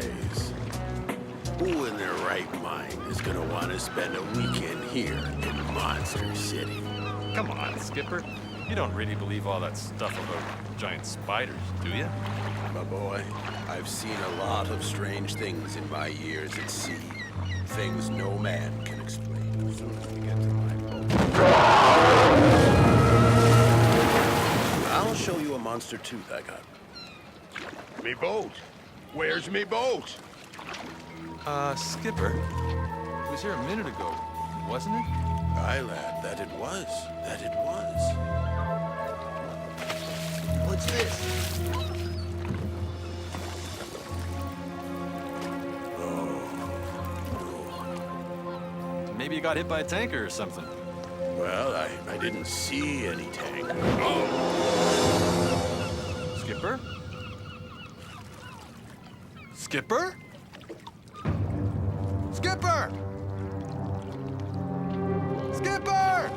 holidays. Who in their right mind is gonna want to spend a weekend here in Monster City? Come on, Skipper. You don't really believe all that stuff about giant spiders, do you? My boy, I've seen a lot of strange things in my years at sea. Things no man can explain as soon as we get to my boat. I'll show you a monster tooth I got. Me boat? Where's me boat? Skipper. It was here a minute ago, wasn't it? Aye, lad, that it was. That it was. What's this? Maybe you got hit by a tanker or something. Well, I didn't see any tank. Skipper? Skipper? Skipper! Skipper!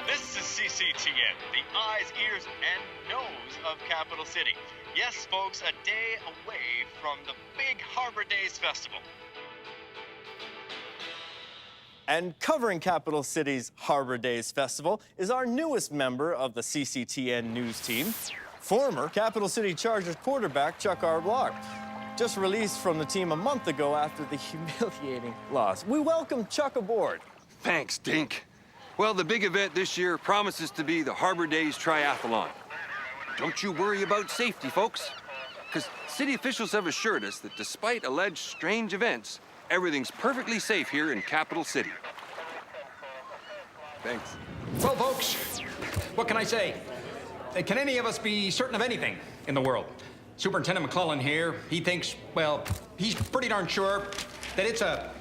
This is CCTN, the eyes, ears, and nose of Capital City. Yes, folks, a day away from the big Harbor Days Festival. And covering Capital City's Harbor Days Festival is our newest member of the CCTN news team, former Capital City Chargers quarterback Chuck R. Block, just released from the team a month ago after the humiliating loss. We welcome Chuck aboard. Thanks, Dink. Well, the big event this year promises to be the Harbor Days Triathlon. Don't you worry about safety, folks, because city officials have assured us that despite alleged strange events, everything's perfectly safe here in Capital City. Thanks. Well, folks, what can I say? Can any of us be certain of anything in the world? Superintendent McClellan here, he thinks, well, he's pretty darn sure that it's a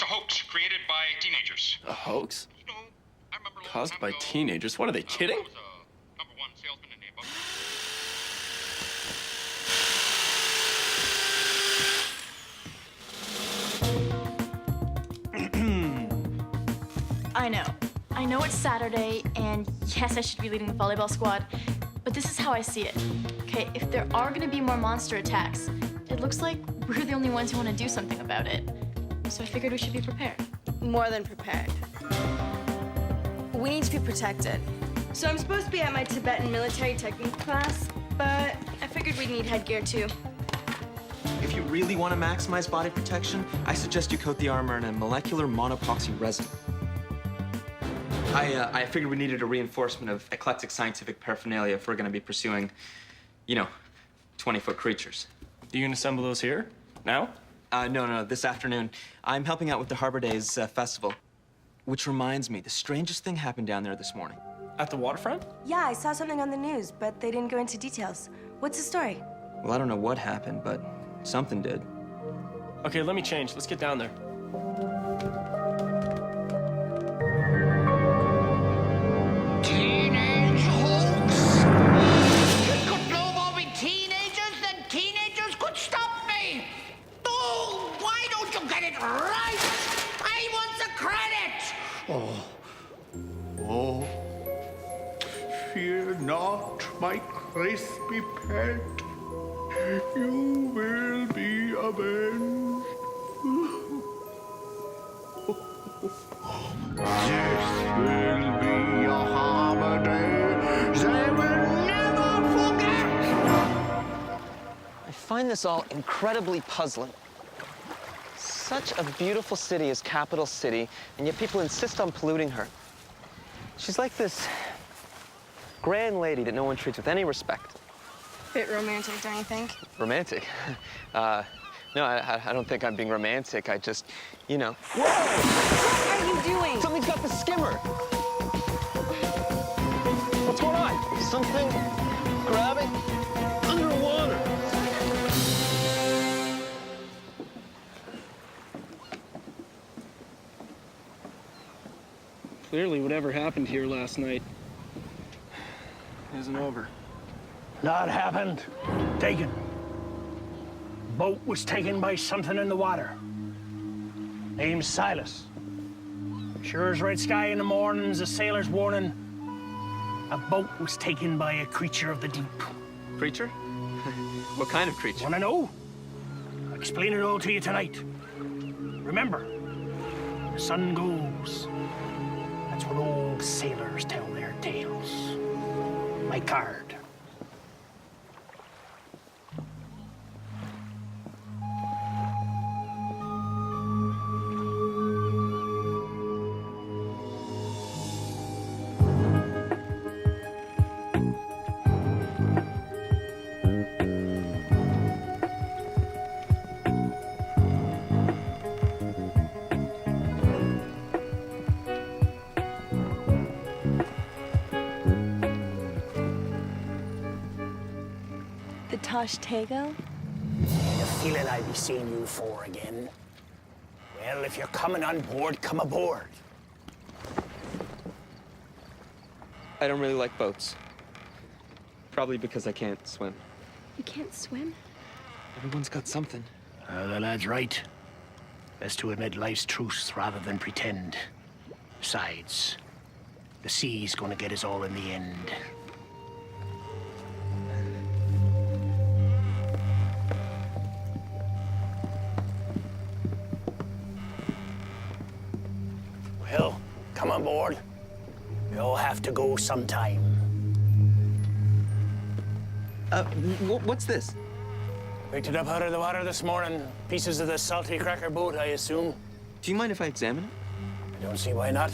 hoax created by teenagers. A hoax? You know, I remember Caused by teenagers? What, are they kidding? I was a #1 salesman in the I know it's Saturday, and yes, I should be leading the volleyball squad, but this is how I see it. Okay, if there are gonna be more monster attacks, it looks like we're the only ones who want to do something about it. So I figured we should be prepared. More than prepared. We need to be protected. So I'm supposed to be at my Tibetan military technique class, but I figured we'd need headgear too. If you really want to maximize body protection, I suggest you coat the armor in a molecular monopoxy resin. I figured we needed a reinforcement of eclectic scientific paraphernalia if we're going to be pursuing, 20-foot creatures. Are you gonna assemble those here? Now? No, this afternoon. I'm helping out with the Harbor Days festival. Which reminds me, the strangest thing happened down there this morning. At the waterfront? Yeah, I saw something on the news, but they didn't go into details. What's the story? Well, I don't know what happened, but something did. Okay, let me change. Let's get down there. Teenage hoax! It could no more be teenagers than teenagers could stop me! Oh, why don't you get it right? I want the credit! Oh, fear not, my crispy pet. You will be avenged. This will be a holiday they will never forget. I find this all incredibly puzzling. Such a beautiful city as Capital City, and yet people insist on polluting her. She's like this grand lady that no one treats with any respect. Bit romantic, don't you think? Romantic? No, I don't think I'm being romantic. I just, you know. Whoa! What are you doing? Something's got the skimmer. What's going on? Something grabbing underwater. Clearly, whatever happened here last night isn't over. Not happened. Taken. Boat was taken by something in the water. Name's Silas. Sure as red sky in the morning's a sailor's warning. A boat was taken by a creature of the deep. Creature? What kind of creature? Wanna know? I'll explain it all to you tonight. Remember, the sun goes. That's when old sailors tell their tales. My card. Tosh Tego? The feeling I'll be seeing you for again. Well, if you're coming on board, come aboard. I don't really like boats. Probably because I can't swim. You can't swim? Everyone's got something. The lad's right. Best to admit life's truths rather than pretend. Besides, the sea's gonna get us all in the end. Well, come on board. We all have to go sometime. What's this? Picked it up out of the water this morning. Pieces of the salty cracker boat, I assume. Do you mind if I examine it? I don't see why not.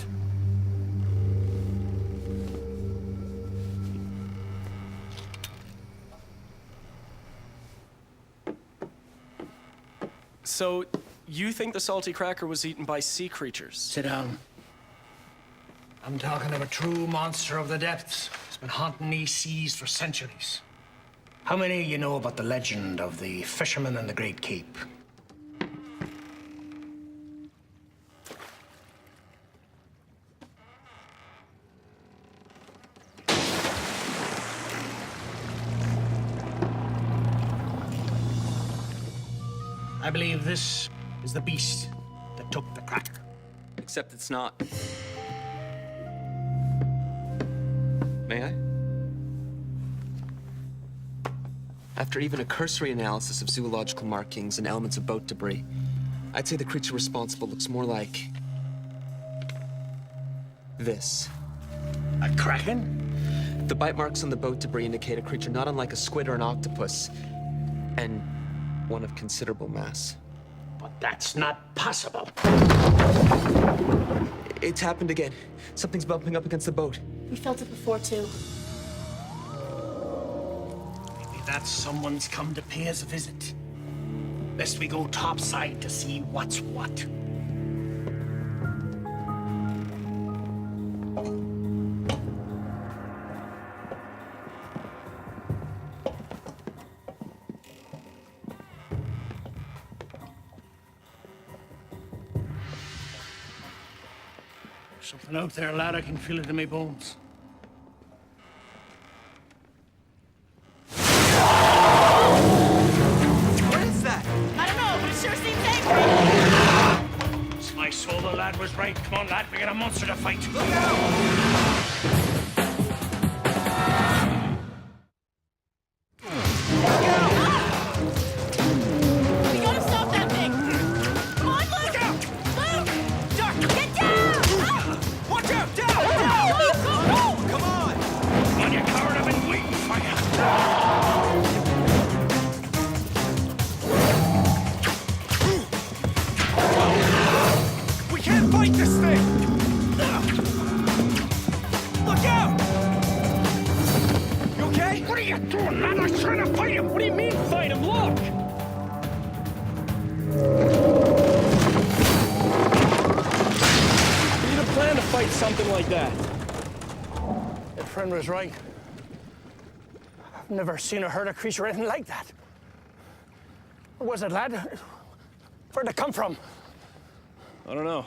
So, you think the salty cracker was eaten by sea creatures? Sit down. I'm talking of a true monster of the depths. It's been haunting these seas for centuries. How many of you know about the legend of the fisherman and the Great Cape? I believe this is the beast that took the cracker. Except it's not. May I? After even a cursory analysis of zoological markings and elements of boat debris, I'd say the creature responsible looks more like this. A kraken? The bite marks on the boat debris indicate a creature not unlike a squid or an octopus, and one of considerable mass. But that's not possible. It's happened again. Something's bumping up against the boat. We felt it before, too. Maybe that someone's come to pay us a visit. Best we go topside to see what's what. Something out there, lad. I can feel it in my bones. What is that? I don't know, but it sure seems angry. It's my soul, the lad was right. Come on, lad, we got a monster to fight. Look out! We gotta stop that thing. Come on, Luke! Luke! Duck! Get down! Ah! Watch out! Down! Luke, go! Come on! Come on, you coward, I've been waiting for you. We can't fight this thing! Look out! You okay? What are you doing, lad? I was trying to fight him. What do you mean, fight him? Look! We need a plan to fight something like that. That friend was right. I've never seen or heard a creature anything like that. What was it, lad? Where'd it come from? I don't know.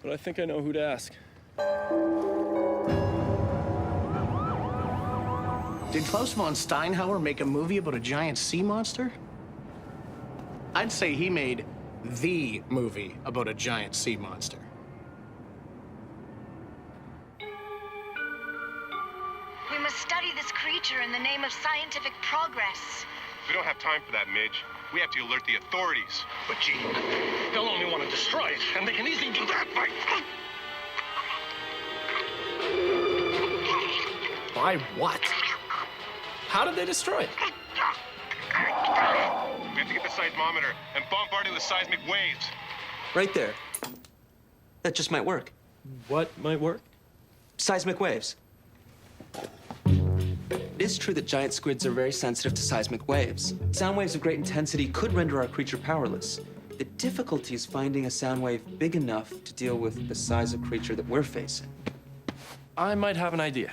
But I think I know who to ask. Did Klaus von Steinhauer make a movie about a giant sea monster? I'd say he made the movie about a giant sea monster. We must study this creature in the name of scientific progress. We don't have time for that, Midge. We have to alert the authorities. But gee, they'll only want to destroy it, and they can easily do that by... By what? How did they destroy it? We have to get the seismometer and bombard it with seismic waves. Right there. That just might work. What might work? Seismic waves. It is true that giant squids are very sensitive to seismic waves. Sound waves of great intensity could render our creature powerless. The difficulty is finding a sound wave big enough to deal with the size of creature that we're facing. I might have an idea.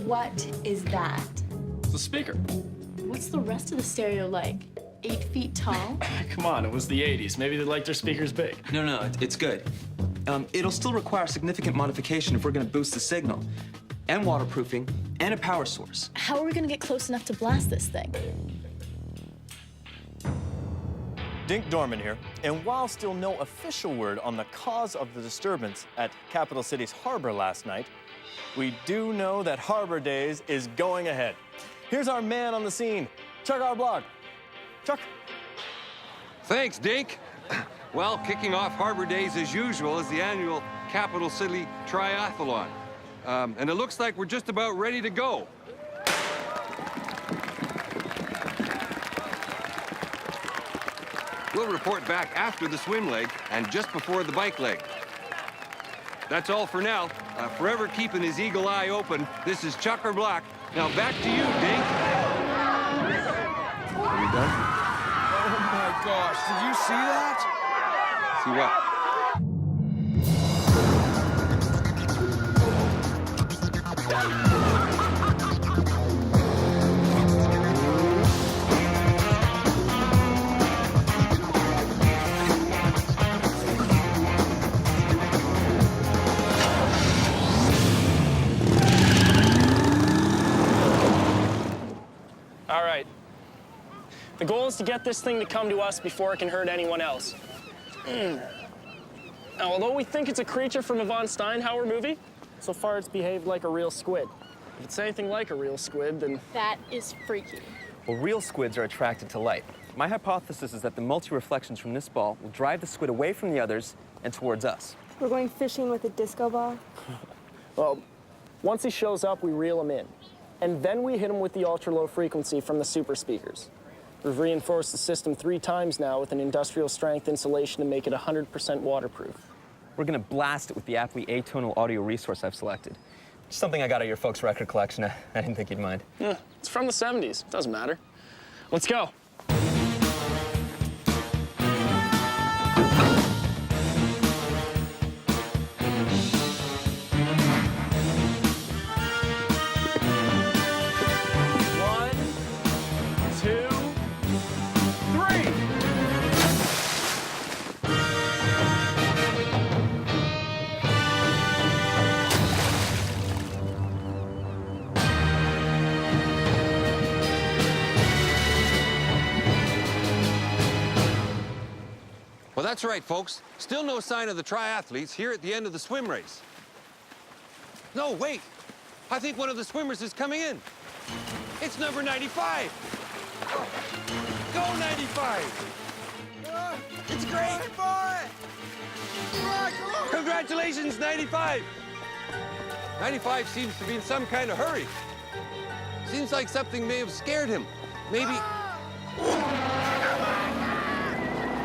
What is that? It's a speaker. What's the rest of the stereo like? 8 feet tall? Come on, it was the 80s. Maybe they liked their speakers big. No, it's good. It'll still require significant modification if we're gonna boost the signal, and waterproofing, and a power source. How are we gonna get close enough to blast this thing? Dink Dorman here, and while still no official word on the cause of the disturbance at Capital City's harbor last night, we do know that Harbor Days is going ahead. Here's our man on the scene, Chuck our blog. Chuck. Thanks, Dink. Well, kicking off Harbor Days as usual is the annual Capital City Triathlon. And it looks like we're just about ready to go. We'll report back after the swim leg and just before the bike leg. That's all for now. Forever keeping his eagle eye open, this is Chuck or Block. Now back to you, Dink. Are you done? Oh my gosh, did you see that? See what? All right. The goal is to get this thing to come to us before it can hurt anyone else. Now, although we think it's a creature from a von Steinhauer movie, so far it's behaved like a real squid. If it's anything like a real squid, then... That is freaky. Well, real squids are attracted to light. My hypothesis is that the multi-reflections from this ball will drive the squid away from the others and towards us. We're going fishing with a disco ball. Well, once he shows up, we reel him in. And then we hit him with the ultra-low frequency from the super speakers. We've reinforced the system 3 times now with an industrial-strength insulation to make it 100% waterproof. We're gonna blast it with the aptly atonal audio resource I've selected. Something I got out of your folks' record collection. I didn't think you'd mind. Yeah, it's from the 70s. Doesn't matter. Let's go. One, two, three. That's right, folks. Still no sign of the triathletes here at the end of the swim race. No, wait. I think one of the swimmers is coming in. It's number 95. Go, 95. It's great. Congratulations, 95. 95 seems to be in some kind of hurry. Seems like something may have scared him. Maybe...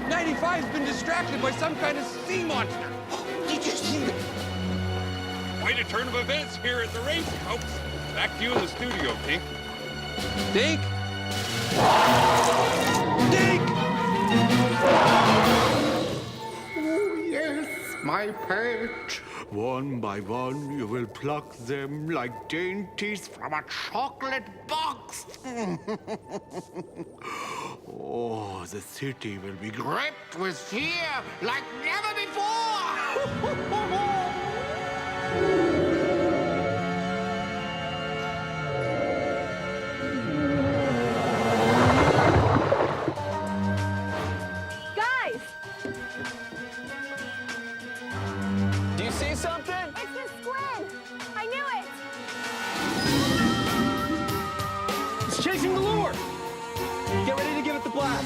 95's been distracted by some kind of sea monster. Did you see that? Quite a turn of events here at the race, folks. Back to you in the studio, Dink. Dink? Dink! Oh, yes, my pet. One by one, you will pluck them like dainties from a chocolate box. Oh, the city will be gripped with fear like never before. Guys! Do you see something? It's the squid! I knew it! It's chasing the lure! Get ready to give it the blast.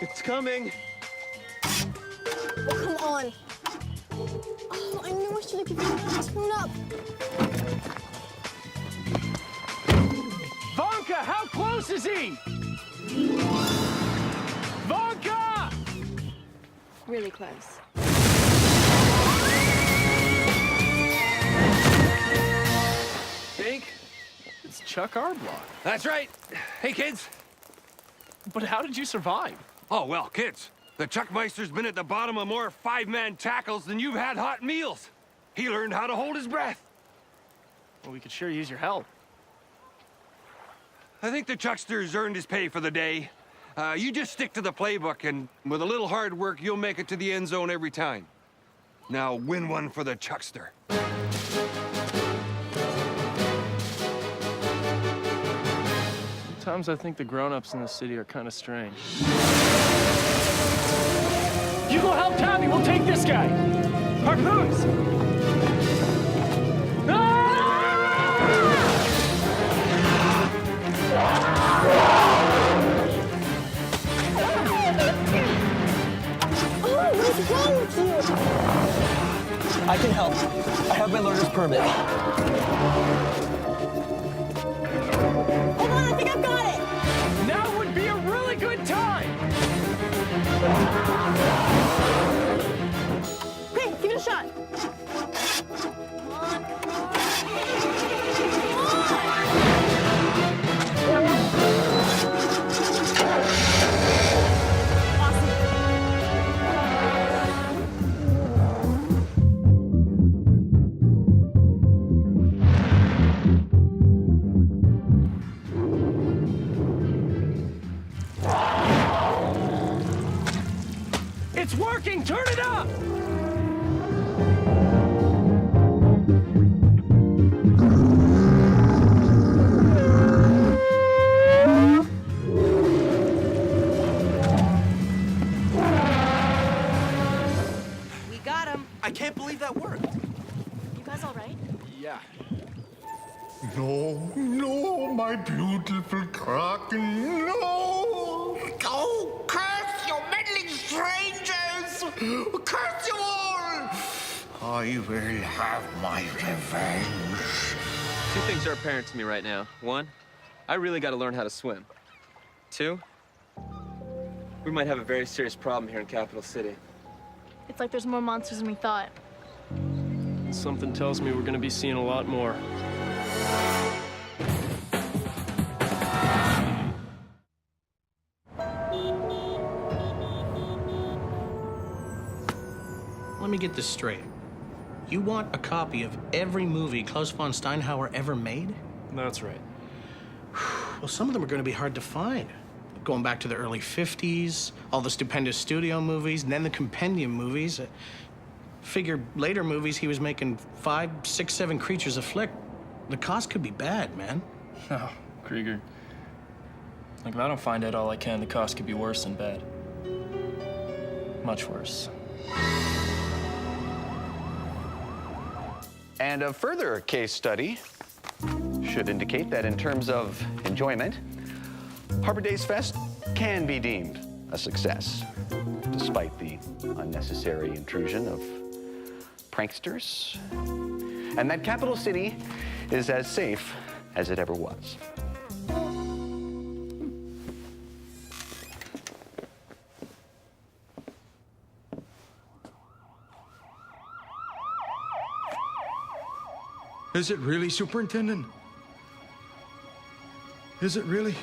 It's coming. Oh, come on. Oh, I knew I should have given you that tune up. Vonka, how close is he? Vonka! Really close. Dink, it's Chuck Arblock. That's right. Hey, kids. But how did you survive? Oh, well, kids. The Chuckmeister's been at the bottom of more five-man tackles than you've had hot meals. He learned how to hold his breath. Well, we could sure use your help. I think the Chuckster's earned his pay for the day. You just stick to the playbook, and with a little hard work, you'll make it to the end zone every time. Now, win one for the Chuckster. Sometimes I think the grown-ups in the city are kind of strange. You go help Tommy, we'll take this guy. Harpoons! Oh, what's wrong with you? I can help. I have my learner's permit. Hold on, I think I've got it. Now would be a really good time. Okay, give it a shot. It's working, turn it up! We got him. I can't believe that worked. You guys all right? Yeah. No, no, my beautiful Kraken, no! Oh, curse you meddling strangers! Curse you all! I will have my revenge. Two things are apparent to me right now. One, I really got to learn how to swim. Two, we might have a very serious problem here in Capital City. It's like there's more monsters than we thought. Something tells me we're gonna be seeing a lot more. Let me get this straight. You want a copy of every movie Klaus von Steinhauer ever made? That's right. Well, some of them are going to be hard to find. Going back to the early 50s, all the stupendous studio movies, and then the compendium movies. Figure later movies he was making 5, 6, 7 creatures a flick. The cost could be bad, man. No, Krieger. Like, if I don't find out all I can, the cost could be worse than bad. Much worse. And a further case study should indicate that in terms of enjoyment, Harbor Days Fest can be deemed a success, despite the unnecessary intrusion of pranksters, and that Capital City is as safe as it ever was. Is it really, Superintendent? Is it really?